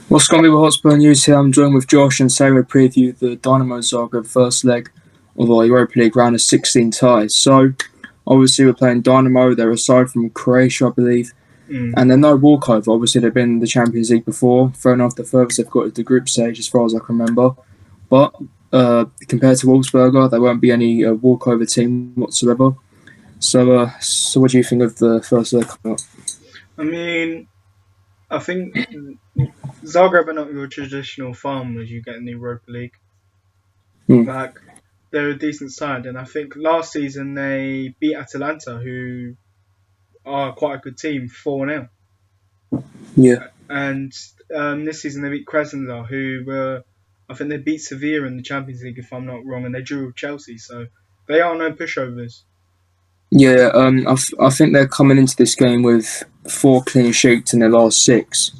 What's going on with Hotspur News here? I'm joined with Josh and Sarah to preview the Dinamo Zargeb first leg of the Europa League round of 16 ties. So, obviously, we're playing Dinamo. They're aside from Croatia, I believe. And they're no walkover. Obviously, they've been in the Champions League before. Fair enough, the furthest they've got is the group stage, as far as I can remember. But compared to Wolfsberger, there won't be any walkover team whatsoever. So what do you think of the first leg? I think Zagreb are not your traditional farmers you get in the Europa League. Like, they're a decent side, and I think last season they beat Atalanta, who are quite a good team, 4-0. Yeah. And this season they beat Krasnodar, who I think they beat Sevilla in the Champions League, if I'm not wrong, and they drew with Chelsea, so they are no pushovers. Yeah, I think they're coming into this game with 4 clean sheets in their last 6.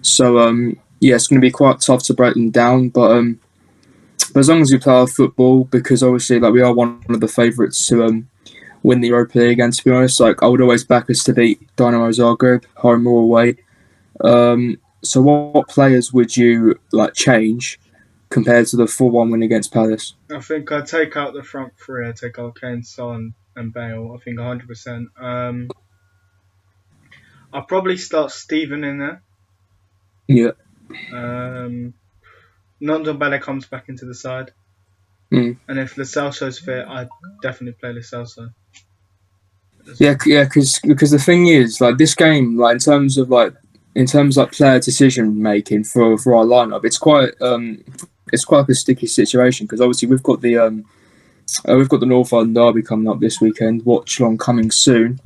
So, it's going to be quite tough to break them down. But as long as we play our football, because obviously, we are one of the favourites to win the Europa League. And to be honest, I would always back us to beat Dinamo Zargeb, home or away. So, what players would you change compared to the 4-1 win against Palace? I think I'd take out the front three. I'd take out Kane, Son, and Bale. I think 100%. I'll probably start Steven in there. Yeah. Nondombele comes back into the side. And if Lo Celso's fit, I'd definitely play Lo Celso. Yeah, because the thing is, this game, in terms of player decision making for our lineup, it's quite a sticky situation because obviously we've got the North Island derby coming up this weekend. Watch along coming soon,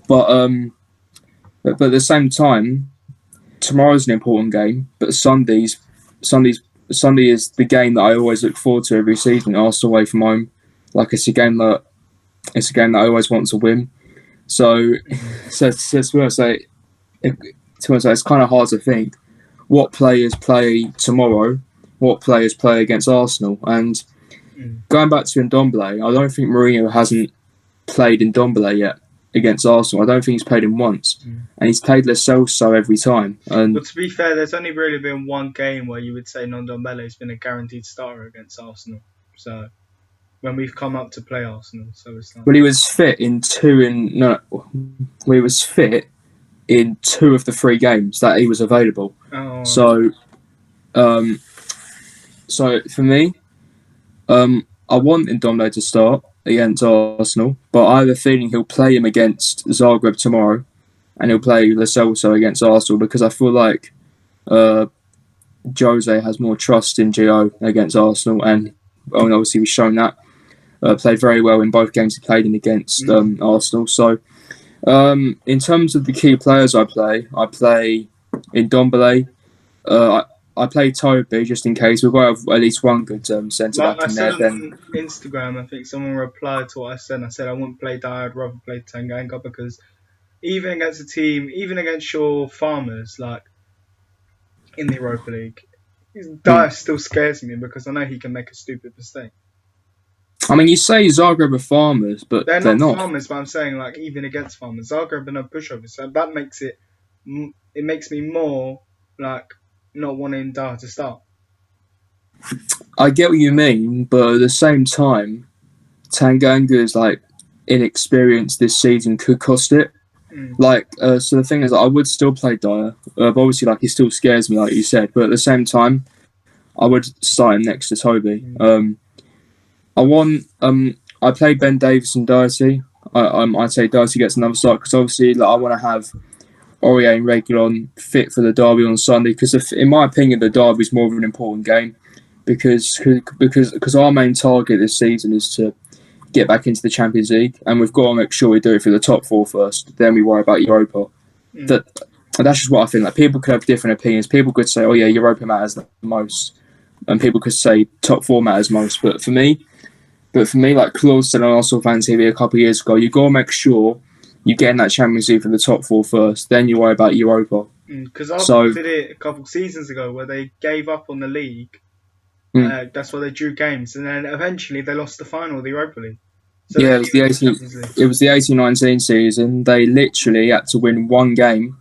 but at the same time, tomorrow's an important game. But Sunday is the game that I always look forward to every season. Arsenal away from home, it's a game that I always want to win. So to it's kind of hard to think what players play tomorrow, what players play against Arsenal. And going back to Ndombele, I don't think Mourinho hasn't played Ndombele yet against Arsenal. I don't think he's played him once. And he's played Lo Celso every time. But to be fair, there's only really been one game where you would say Ndombele has been a guaranteed starter against Arsenal. So, when we've come up to play Arsenal. So it's he was fit in 2 of the 3 games that he was available. So for me, I want Ndombele to start against Arsenal, but I have a feeling he'll play him against Zagreb tomorrow, and he'll play Lo Celso against Arsenal because I feel like Jose has more trust in Gio against Arsenal, and obviously we've shown that. Played very well in both games he played in against Arsenal. So, in terms of the key players I play Ndombele. I play Toby just in case. We've got to have at least one good centre back in there. On Instagram, I think someone replied to what I said. I said I wouldn't play Dyer, I'd rather play Tanganga because even against a team, even against your farmers, in the Europa League, Dyer still scares me because I know he can make a stupid mistake. I mean, you say Zagreb are farmers, but they're not farmers. But I'm saying, even against farmers, Zagreb are no pushovers. So that makes it makes me more not wanting Dyer to start. I get what you mean, but at the same time, Tanganga's inexperience this season could cost it. So the thing is, I would still play Dyer. Obviously, he still scares me, like you said. But at the same time, I would start him next to Toby. I play Ben Davies and Doherty. I'd say Doherty gets another start because obviously, I want to have Aurier and Reguilon fit for the derby on Sunday because, in my opinion, the derby is more of an important game because our main target this season is to get back into the Champions League, and we've got to make sure we do it for the top 4 first. Then we worry about Europa. That's just what I think. People could have different opinions. People could say, "Oh yeah, Europa matters the most," and people could say top 4 matters most. But for me, like Claude said on Arsenal Fan TV a couple of years ago, you got to make sure you get in that Champions League for the top 4 first. Then you worry about Europa. Because Arsenal did it a couple of seasons ago where they gave up on the league. That's why they drew games, and then eventually they lost the final of the Europa League. So it was the 18-19 season. They literally had to win one game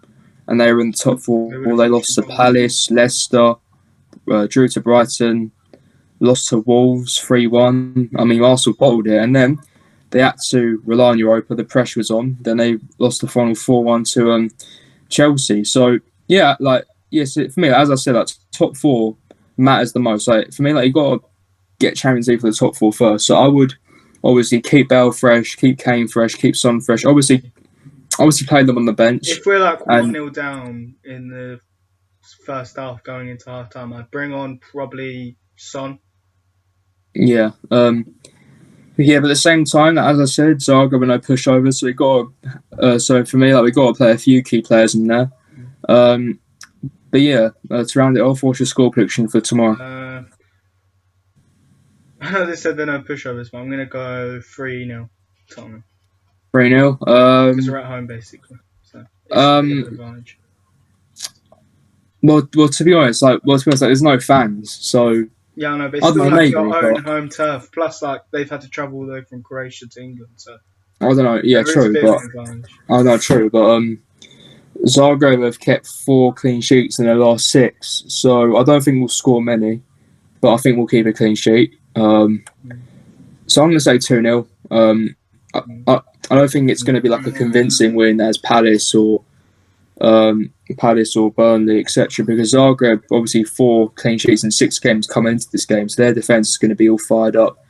and they were in the top four. They would have They finished lost to bottom. Palace, Leicester, drew to Brighton, lost to Wolves 3-1. I mean, Arsenal bottled it, and then they had to rely on Europa. The pressure was on. Then they lost the final 4-1 to Chelsea. So yeah, like yes, for me, as I said, like top four matters the most. Like for me, like you got to get Champions League for the top four first. So I would obviously keep Bale fresh, keep Kane fresh, keep Son fresh. Obviously play them on the bench. If we're like And 1-0 down in the first half going into half time, I'd bring on probably Son. yeah, yeah, but at the same time, as I said, Zagreb are no pushover, so we got. So for me, like we got to play a few key players in there. But yeah, to round it off, what's your score prediction for tomorrow? I know they said they're no pushovers, but I'm going to go 3-0 Tottenham. 3-0. Because we're at home, basically. So it's a bit of an advantage. Well, to be honest, like there's no fans, so yeah, I know, but I it's don't still know, like maybe, your own but home turf. Plus, like they've had to travel all the way from Croatia to England, so I don't know. Yeah, there is a true, bit but of an advantage. I know, true, but Zagreb have kept 4 clean sheets in their last 6, so I don't think we'll score many, but I think we'll keep a clean sheet. So I'm going to say 2-0. I don't think it's going to be like a convincing win as Palace or Burnley, etc. Because Zagreb, obviously 4 clean sheets in 6 games coming into this game, so their defence is going to be all fired up.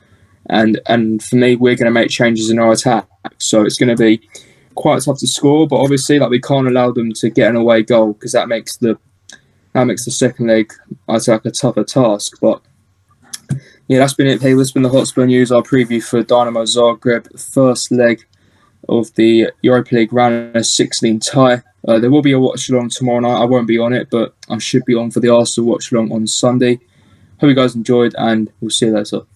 And for me, we're going to make changes in our attack, so it's going to be quite tough to score. But obviously, like we can't allow them to get an away goal because that makes the second leg, I'd say, like a tougher task. But yeah, that's been it, people. It's been the Hotspur News, our preview for Dinamo Zagreb, first leg of the Europa League round of 16 tie. There will be a watch along tomorrow night. I won't be on it, but I should be on for the Arsenal watch along on Sunday. Hope you guys enjoyed, and we'll see you later.